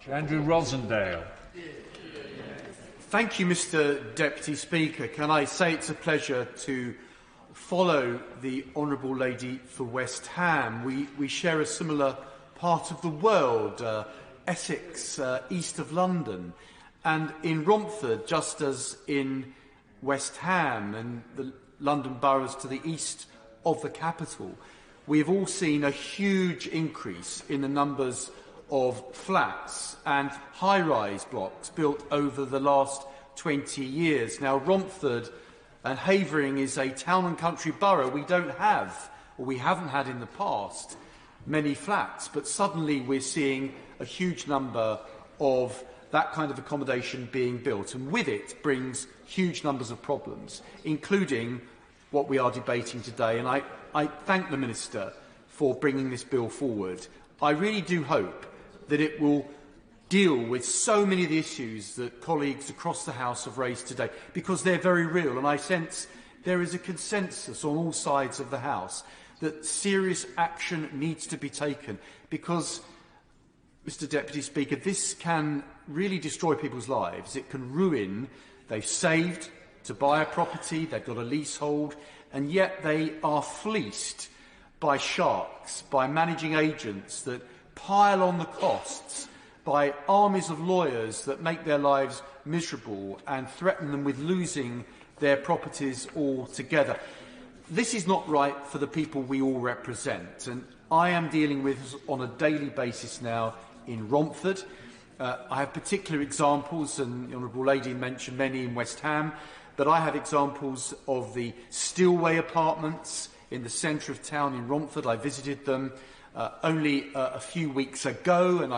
Andrew Rosindell. Thank you, Mr. Deputy Speaker. Can I say it's a pleasure to follow the Honourable Lady for West Ham. We share a similar part of the world, Essex, east of London. And in Romford, just as in West Ham and the London boroughs to the east of the capital, we have all seen a huge increase in the numbers of flats and high-rise blocks built over the last 20 years. Now, Romford and Havering is a town and country borough. We don't have, or we haven't had in the past, many flats, but suddenly we're seeing a huge number of that kind of accommodation being built, and with it brings huge numbers of problems, including what we are debating today. And I thank the Minister for bringing this bill forward. I really do hope that it will deal with so many of the issues that colleagues across the House have raised today, because they're very real, and I sense there is a consensus on all sides of the House that serious action needs to be taken, because, Mr. Deputy Speaker, this can really destroy people's lives. It can ruin. They've saved to buy a property, they've got a leasehold, and yet they are fleeced by sharks, by managing agents that pile on the costs, by armies of lawyers that make their lives miserable and threaten them with losing their properties altogether. This is not right for the people we all represent, and I am dealing with this on a daily basis now in Romford. I have particular examples, and the Honourable Lady mentioned many in West Ham, but I have examples of the Stillway apartments in the centre of town in Romford. I visited them only a few weeks ago, and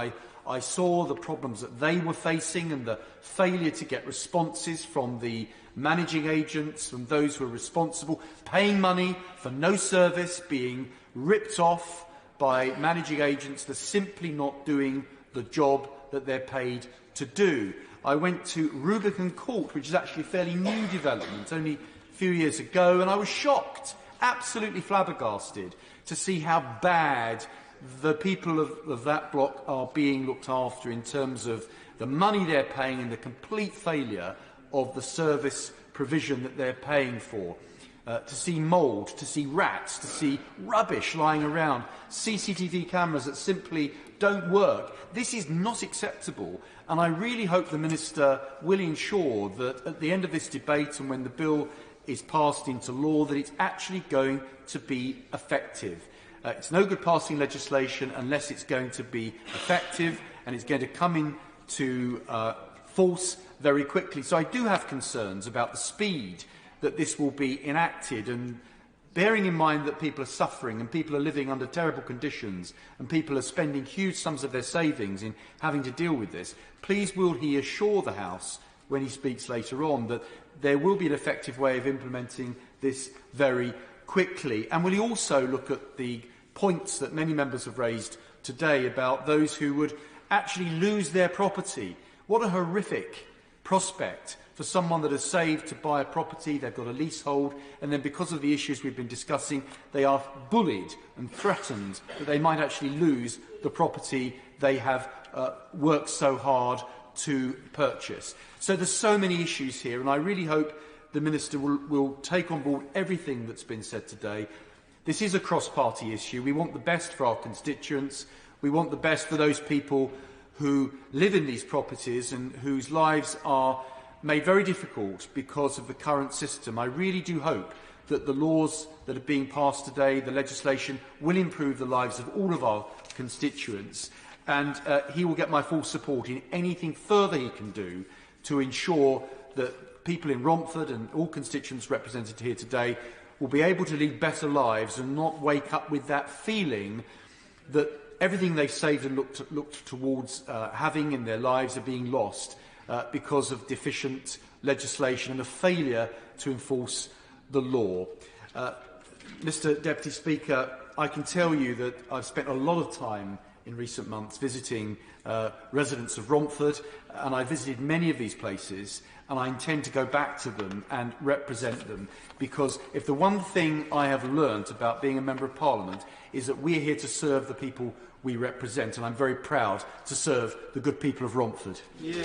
I saw the problems that they were facing and the failure to get responses from the managing agents, from those who are responsible, paying money for no service, being ripped off by managing agents that are simply not doing the job that they're paid to do. I went to Rubicon Court, which is actually a fairly new development, only a few years ago, and I was shocked, absolutely flabbergasted, to see how bad the people of that block are being looked after in terms of the money they're paying and the complete failure of the service provision that they're paying for. To see mould, to see rats, to see rubbish lying around, CCTV cameras that simply don't work. This is not acceptable, and I really hope the Minister will ensure that at the end of this debate and when the bill is passed into law, that it's actually going to be effective. It's no good passing legislation unless it's going to be effective and it's going to come into force very quickly. So I do have concerns about the speed that this will be enacted, and bearing in mind that people are suffering and people are living under terrible conditions and people are spending huge sums of their savings in having to deal with this, please will he assure the House when he speaks later on that there will be an effective way of implementing this very quickly? And will he also look at the points that many members have raised today about those who would actually lose their property? What a horrific prospect for someone that has saved to buy a property, they've got a leasehold, and then because of the issues we've been discussing, they are bullied and threatened that they might actually lose the property they have worked so hard to purchase. So there's so many issues here, and I really hope the Minister will take on board everything that's been said today. This is a cross-party issue. We want the best for our constituents. We want the best for those people who live in these properties and whose lives are made very difficult because of the current system. I really do hope that the laws that are being passed today, the legislation, will improve the lives of all of our constituents, and he will get my full support in anything further he can do to ensure that people in Romford and all constituents represented here today will be able to lead better lives and not wake up with that feeling that everything they've saved and looked towards having in their lives are being lost because of deficient legislation and a failure to enforce the law. Mr. Deputy Speaker, I can tell you that I've spent a lot of time in recent months visiting residents of Romford, and I visited many of these places, and I intend to go back to them and represent them, because if the one thing I have learnt about being a Member of Parliament is that we are here to serve the people we represent, and I'm very proud to serve the good people of Romford. Yeah.